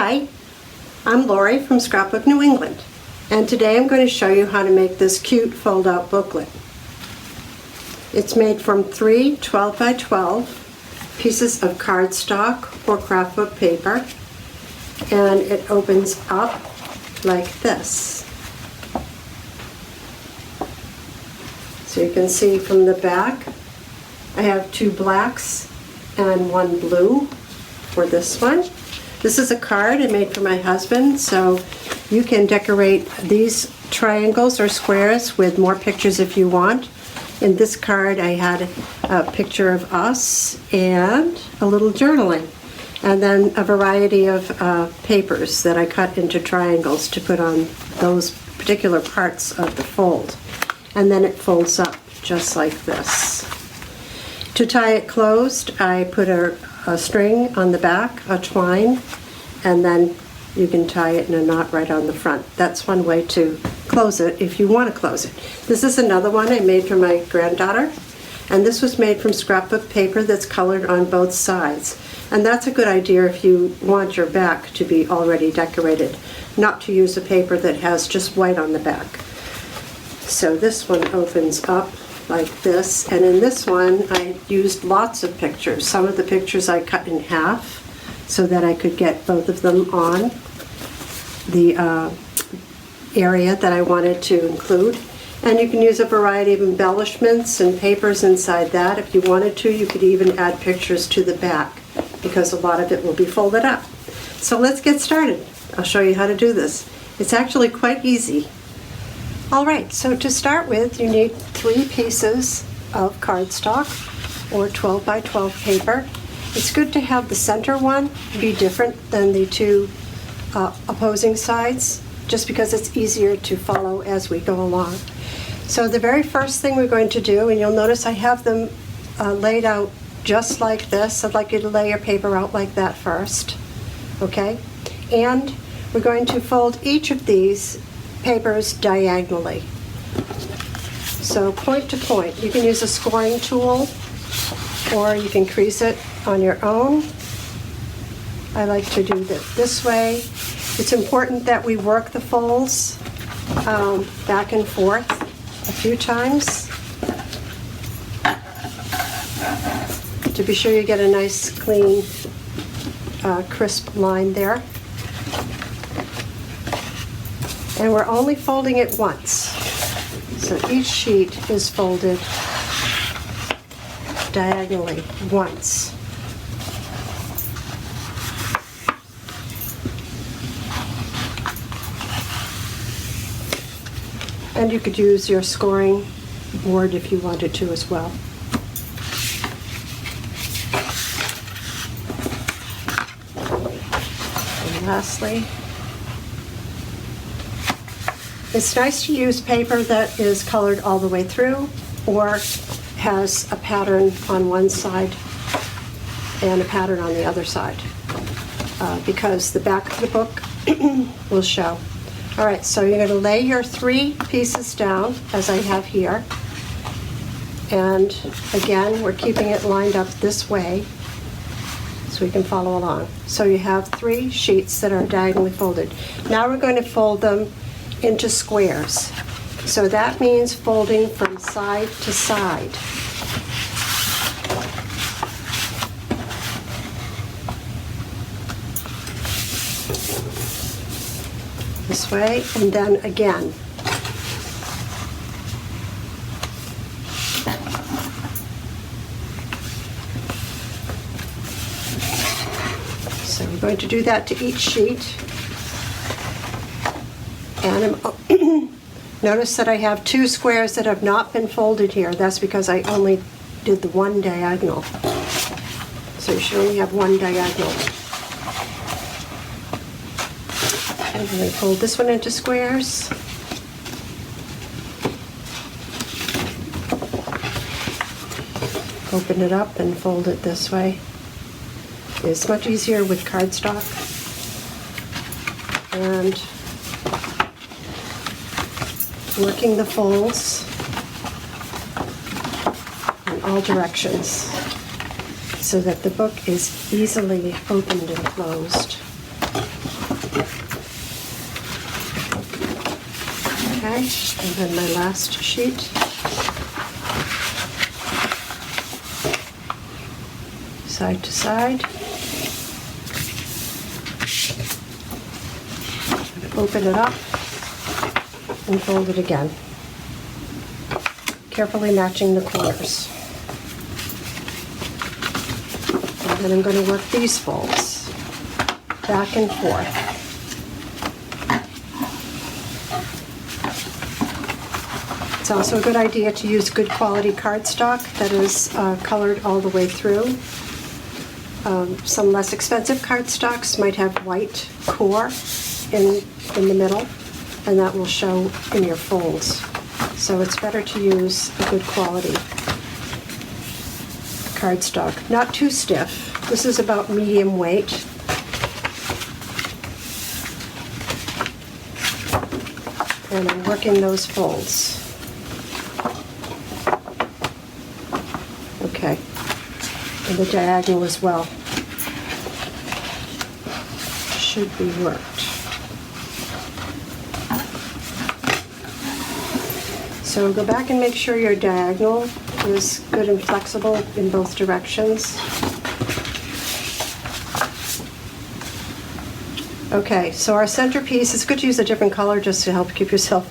Hi, I'm Lori from Scrapbook New England, and today I'm going to show you how to make this cute fold-out booklet. It's made from 3 12 by 12 pieces of cardstock or craftbook paper, and it opens up like this. So you can see from the back, I have 2 blacks and 1 blue for this one. This is a card I made for my husband, so you can decorate these triangles or squares with more pictures if you want. In this card I had a picture of us and a little journaling, and then a variety of papers that I cut into triangles to put on those particular parts of the fold. And then it folds up just like this. To tie it closed, I put a string on the back, a twine, and then you can tie it in a knot right on the front. That's one way to close it if you want to close it. This is another one I made for my granddaughter, and this was made from scrapbook paper that's colored on both sides. And that's a good idea if you want your back to be already decorated, not to use a paper that has just white on the back. So this one opens up like this, and in this one I used lots of pictures. Some of the pictures I cut in half so that I could get both of them on the area that I wanted to include. And you can use a variety of embellishments and papers inside that. If you wanted to, you could even add pictures to the back, because a lot of it will be folded up. So let's get started. I'll show you how to do this. It's actually quite easy. Alright, so to start with, you need 3 pieces of cardstock or 12 by 12 paper. It's good to have the center one be different than the 2 opposing sides, just because it's easier to follow as we go along. So the very first thing we're going to do, and you'll notice I have them laid out just like this. I'd like you to lay your paper out like that first, okay? And we're going to fold each of these papers diagonally. So point to point. You can use a scoring tool, or you can crease it on your own. I like to do it this way. It's important that we work the folds back and forth a few times to be sure you get a nice, clean, crisp line there. And we're only folding it once. So each sheet is folded diagonally once. And you could use your scoring board if you wanted to as well. And lastly, it's nice to use paper that is colored all the way through, or has a pattern on one side and a pattern on the other side, because the back of the book will show. All right, so you're going to lay your 3 pieces down, as I have here. And again, we're keeping it lined up this way so we can follow along. So you have 3 sheets that are diagonally folded. Now we're going to fold them into squares. So that means folding from side to side. This way, and then again. So we're going to do that to each sheet. And notice that I have 2 squares that have not been folded here. That's because I only did the 1 diagonal. So you should only have 1 diagonal. And I'm going to fold this one into squares. Open it up and fold it this way. It's much easier with cardstock. And working the folds in all directions so that the book is easily opened and closed. and then my last sheet. Side to side. Open it up and fold it again, carefully matching the corners. And then I'm going to work these folds back and forth. It's also a good idea to use good quality cardstock that is colored all the way through. Some less expensive cardstocks might have white core in the middle, and that will show in your folds. So it's better to use a good quality cardstock. Not too stiff. This is about medium weight. And I'm working those folds. Okay. And the diagonal as well should be worked. So go back and make sure your diagonal is good and flexible in both directions. Okay, so our centerpiece, it's good to use a different color just to help keep yourself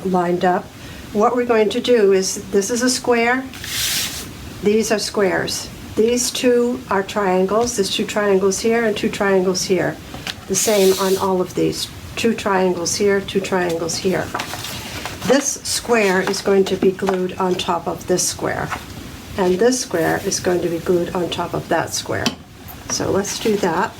lined up. What we're going to do is, this is a square, these are squares. These two are triangles. There's two triangles here and two triangles here. The same on all of these. Two triangles here, two triangles here. This square is going to be glued on top of this square. And this square is going to be glued on top of that square. So let's do that.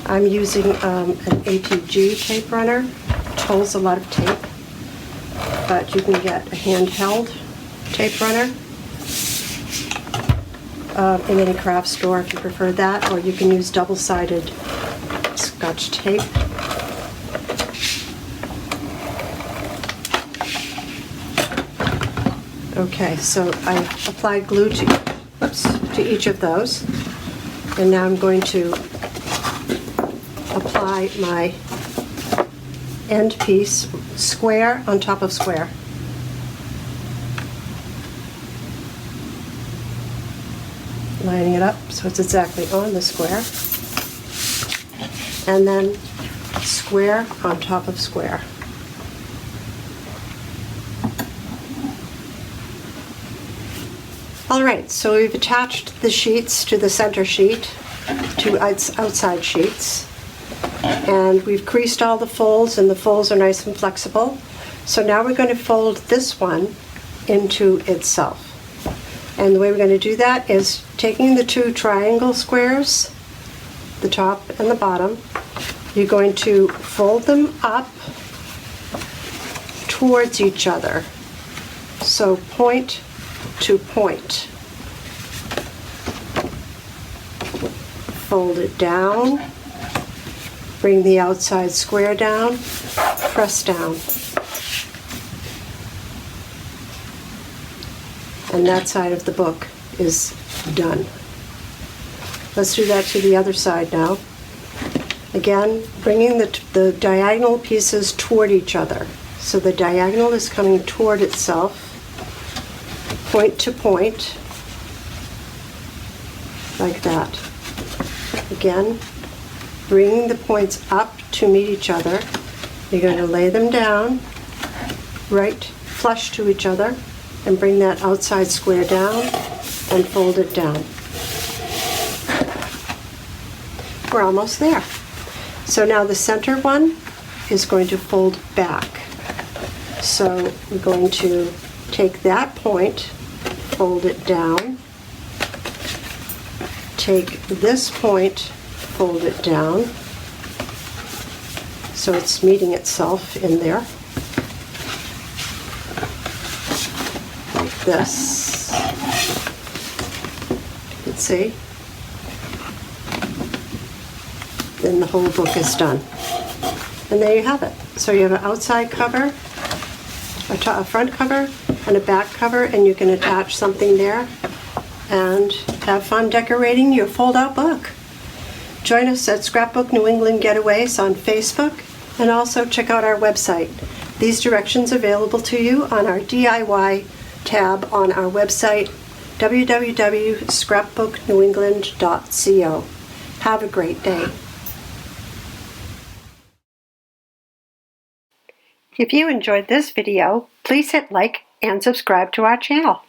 I'm using an ATG tape runner. It holds a lot of tape, but you can get a handheld tape runner in any craft store if you prefer that, or you can use double-sided Scotch tape. Okay, so I applied glue to each of those, and now I'm going to apply my end piece square on top of square. Lining it up so it's exactly on the square, and then square on top of square. All right, so we've attached the sheets to the center sheet, two outside sheets, and we've creased all the folds, and the folds are nice and flexible. So now we're going to fold this one into itself. And the way we're going to do that is taking the two triangle squares, the top and the bottom, you're going to fold them up towards each other. So point to point. Fold it down, bring the outside square down, press down. And that side of the book is done. Let's do that to the other side now. Again, bringing the diagonal pieces toward each other. So the diagonal is coming toward itself, point to point, like that. Again, bringing the points up to meet each other. You're going to lay them down, right flush to each other, and bring that outside square down and fold it down. We're almost there. So now the center one is going to fold back. So we're going to take that point, fold it down, take this point, fold it down, so it's meeting itself in there, like this. You can see. Then the whole book is done. And there you have it. So you have an outside cover, a front cover, and a back cover, and you can attach something there and have fun decorating your fold-out book. Join us at Scrapbook New England Getaways on Facebook, and also check out our website. These directions available to you on our DIY tab on our website, www.scrapbooknewengland.co. Have a great day. If you enjoyed this video, please hit like and subscribe to our channel.